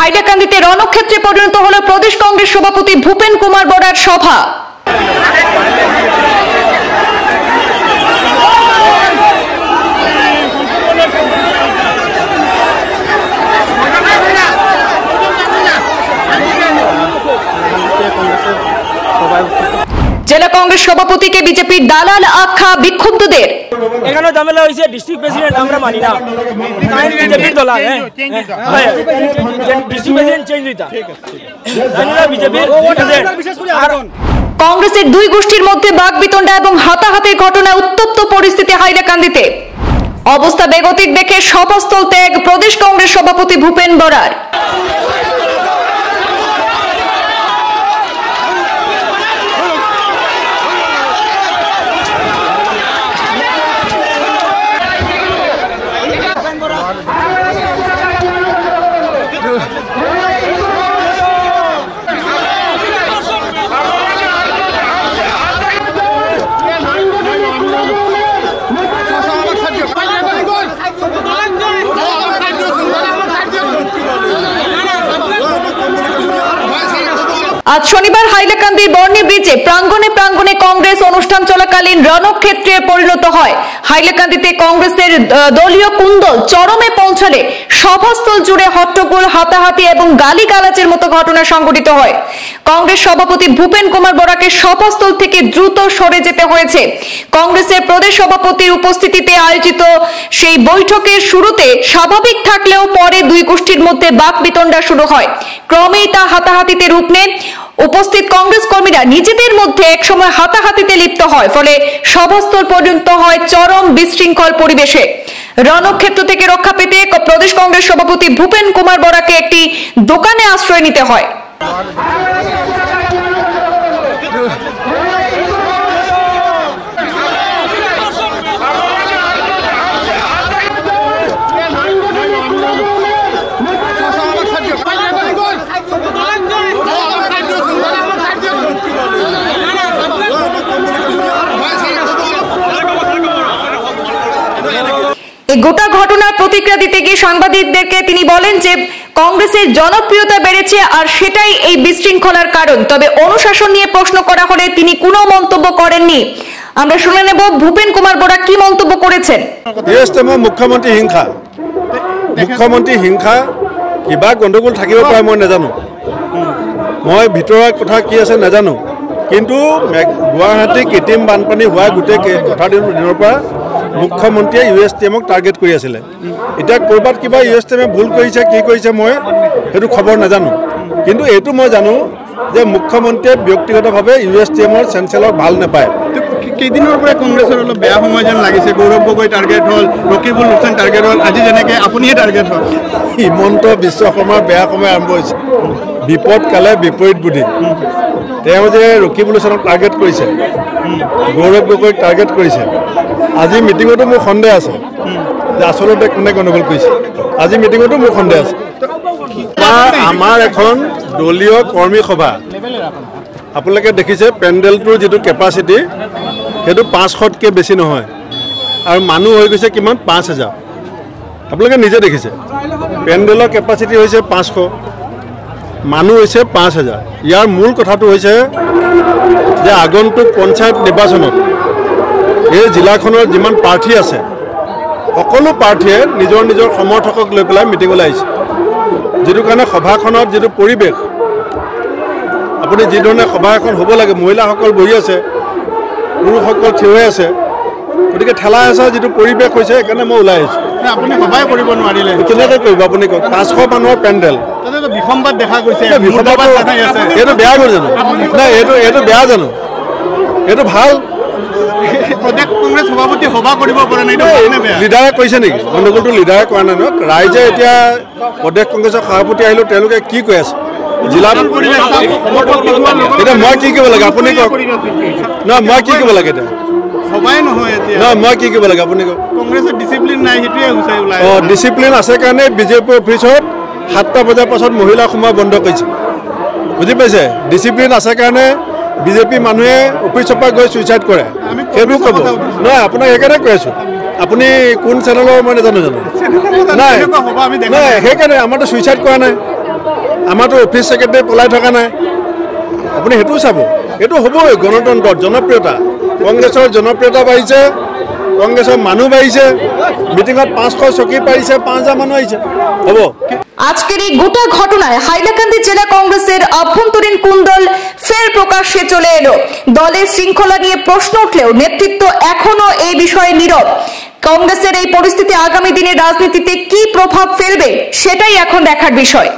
হাইলাকান্দিতে রণক্ষেত্রে পরিণত হল প্রদেশ কংগ্রেস সভাপতি ভূপেন কুমার বরার সভা। জেলা কংগ্রেস সভাপতিকে বিজেপির দালাল আখ্যা বিক্ষুব্ধদের। এখানে ঝামেলা হয়েছে, ডিস্ট্রিক্ট প্রেসিডেন্ট আমরা মানি না, বিজেপির দলাল। ডিস্ট্রিক্ট প্রেসিডেন্ট চেঞ্জ হইতা বিজেপির। কংগ্রেসের দুই গোষ্ঠীর মধ্যে বাকবিতণ্ডা এবং হাতাহাতির ঘটনায় উত্তপ্ত পরিস্থিতি হাইলাকান্দিতে। অবস্থা বেগতিক দেখে সভাস্থল ত্যাগ প্রদেশ কংগ্রেস সভাপতি ভূপেন বরার। আজ শনিবার হাইলাকান্দির বর্ণি ব্রিজে প্রাঙ্গণে কংগ্রেস অনুষ্ঠান চলাকালীন রণক্ষেত্রে পরিণত হয়। হাইলাকান্দিতে কংগ্রেসের দলীয় কুন্দল চরমে পৌঁছালে সভাস্থল জুড়ে হট্টগোল, হাতাহাতি এবং গালিগালাজের মতো ঘটনা সংঘটিত হয়। কংগ্রেস সভাপতি ভূপেন কুমার বরাকে সভাস্থল থেকে দ্রুত সরে যেতে হয়েছে। কংগ্রেসের প্রদেশ সভাপতির উপস্থিতিতে আয়োজিত সেই বৈঠকের শুরুতে স্বাভাবিক থাকলেও পরে দুই গোষ্ঠীর মধ্যে বাকবিতণ্ডা শুরু হয়। ক্রমেই তা হাতাহাতিতে রূপ নেয়। উপস্থিত কংগ্রেস কর্মীরা নিজেদের মধ্যে একসময় হাতাহাতিতে লিপ্ত হয়, ফলে সভাস্থল পর্যন্ত হয় চরম বিশৃঙ্খল পরিবেশে। রণক্ষেত্র থেকে রক্ষা পেতে প্রদেশ কংগ্রেস সভাপতি ভূপেন কুমার বরাকে একটি দোকানে আশ্রয় নিতে হয়। এই গোটা ঘটনার প্রতিক্রিয়া দিতে গিয়ে সাংবাদিকদেরকে তিনি বলেন যে কংগ্রেসের জনপ্রিয়তা বেড়েছে আর সেটাই এই বিশৃঙ্খলার কারণ। তবে অনুশাসন নিয়ে প্রশ্ন করা হলে তিনি কোনো মন্তব্য করেননি। আমরা শুনে নেব ভূপেন কুমার বরা কি মন্তব্য করেছেন। মুখ্যমন্ত্রী হিংসা কিবা গণ্ডগোল থাকিব পাৰে মই নাজানো, মই ভিতৰৰ কথা কি আছে নাজানো, কিন্তু গুৱাহাটী কৃত্ৰিম বানপানী হোৱা গোটেই কথা দিনৰ পৰা মুখ্যমন্ত্ৰীয়ে USTMক টাৰ্গেট কৰি আছিলে। এতিয়া ক'ৰবাত কিবা USTMে ভুল কৰিছে, কি কৰিছে মই সেইটো খবৰ নাজানো, কিন্তু এইটো মই জানো যে মুখ্যমন্ত্ৰীয়ে ব্যক্তিগতভাৱে USTMৰ চেঞ্চেলক ভাল নাপায়। কেইদিনৰ পৰা কংগ্ৰেছৰ অলপ বেয়া সময় যেন লাগিছে। গৌৰৱ গগৈ টাৰ্গেট হ'ল, ৰকিবুল হুছেইন টাৰ্গেট হ'ল, আজি যেনেকৈ আপুনিয়ে টাৰ্গেট হ'ল। হিমন্ত বিশ্ব শৰ্মাৰ বেয়া সময় আৰম্ভ হৈছে। বিপদ কালে বিপৰীত বুদ্ধি। তেওঁ যে ৰকিবুল হুছেইনক টাৰ্গেট কৰিছে, গৌৰৱ গগৈক টাৰ্গেট কৰিছে। আজি মিটিঙতো মোৰ সন্দেহ আছে যে আচলতে কোনে গণ্ডগোল কৰিছে। আজি মিটিঙতো মোৰ সন্দেহ আছে। আমাৰ এখন দলীয় কৰ্মী সভা, আপোনালোকে দেখিছে পেণ্ডেলটোৰ যিটো কেপাচিটি সেইটো 500তকৈ বেছি নহয়, আৰু মানুহ হৈ গৈছে কিমান 5000। আপোনালোকে নিজে দেখিছে পেণ্ডেলৰ কেপাচিটি হৈছে 500, মানুহ হৈছে 5000। ইয়াৰ মূল কথাটো হৈছে যে আগন্তুক পঞ্চায়ত নিৰ্বাচনত এই জিলাখনৰ যিমান প্ৰাৰ্থী আছে সকলো প্ৰাৰ্থীয়ে নিজৰ নিজৰ সমৰ্থকক লৈ পেলাই মিটিঙলৈ আহিছে, যিটো কাৰণে সভাখনত যিটো পৰিৱেশ, আপুনি যিধৰণে সভা এখন হ'ব লাগে, মহিলাসকল বহি আছে, পুৰুষসকল থিয় হৈ আছে, গতিকে ঠেলা হেঁচা যিটো পৰিৱেশ হৈছে সেইকাৰণে মই ওলাই আহিছোঁ। আপুনি সভাই কৰিব নোৱাৰিলে কেনেকৈ কৰিব আপুনি কওক? 500 মানুহৰ পেণ্ডেল, বিসম্বাদ দেখা গৈছে। এইটো বেয়া গ'ল জানো? নাই, এইটো বেয়া জানো? এইটো ভাল। প্ৰদেশ কংগ্ৰেছ সভাপতি সভা কৰিব পৰা নাই, লিডাৰে কৈছে নেকি? গণ্ডগোলটো লিডাৰে কৰা নাই ন। ৰাইজে এতিয়া প্ৰদেশ কংগ্ৰেছৰ সভাপতি আহিলেও তেওঁলোকে কি কৈ আছে জিলাত? এতিয়া মই কি কৰিব লাগে আপুনি কওক? নহয়, মই কি কৰিব লাগে? এতিয়া সভাই নহয়, নহয় মই কি কৰিব লাগে আপুনি কওক? কংগ্ৰেছৰ ডিচিপ্লিন নাই, সেইটোৱে হৈছে ওলাই। ডিচিপ্লিন আছে কাৰণে বিজেপি অফিচত 7টা বজাৰ পাছত মহিলা সোমোৱা বন্ধ কৰিছে, বুজি পাইছে? ডিচিপ্লিন আছে কাৰণে বিজেপি মানুহে অফিচৰ পৰা গৈ চুইচাইড কৰে, সেইবোৰ ক'ব নহয়। আপোনাক সেইকাৰণে কৈ আছোঁ, আপুনি কোন চেনেলৰ মই নাজানো জানো? নাই নাই, সেইকাৰণে আমাৰতো চুইচাইড কৰা নাই, আমাৰতো অফিচ ছেক্ৰেটাৰী পলাই থকা নাই আপুনি সেইটোও চাব এইটো হ'বই গণতন্ত্ৰত জনপ্ৰিয়তা কংগ্ৰেছৰ জনপ্ৰিয়তা বাঢ়িছে কংগ্ৰেছৰ মানুহ বাঢ়িছে মিটিঙত 500 চকী পাৰিছে 5000 মানুহ আহিছে হ'ব আজকের এই গোটা ঘটনায় হাইলাকান্দি জেলা কংগ্রেসের অভ্যন্তরীণ কুন্দল ফের প্রকাশ্যে চলে এলো দলের শৃঙ্খলা নিয়ে প্রশ্ন উঠলেও নেতৃত্ব এখনো এই বিষয়ে নীরব কংগ্রেসের এই পরিস্থিতি আগামী দিনে রাজনীতিতে কি প্রভাব ফেলবে সেটাই এখন দেখার বিষয়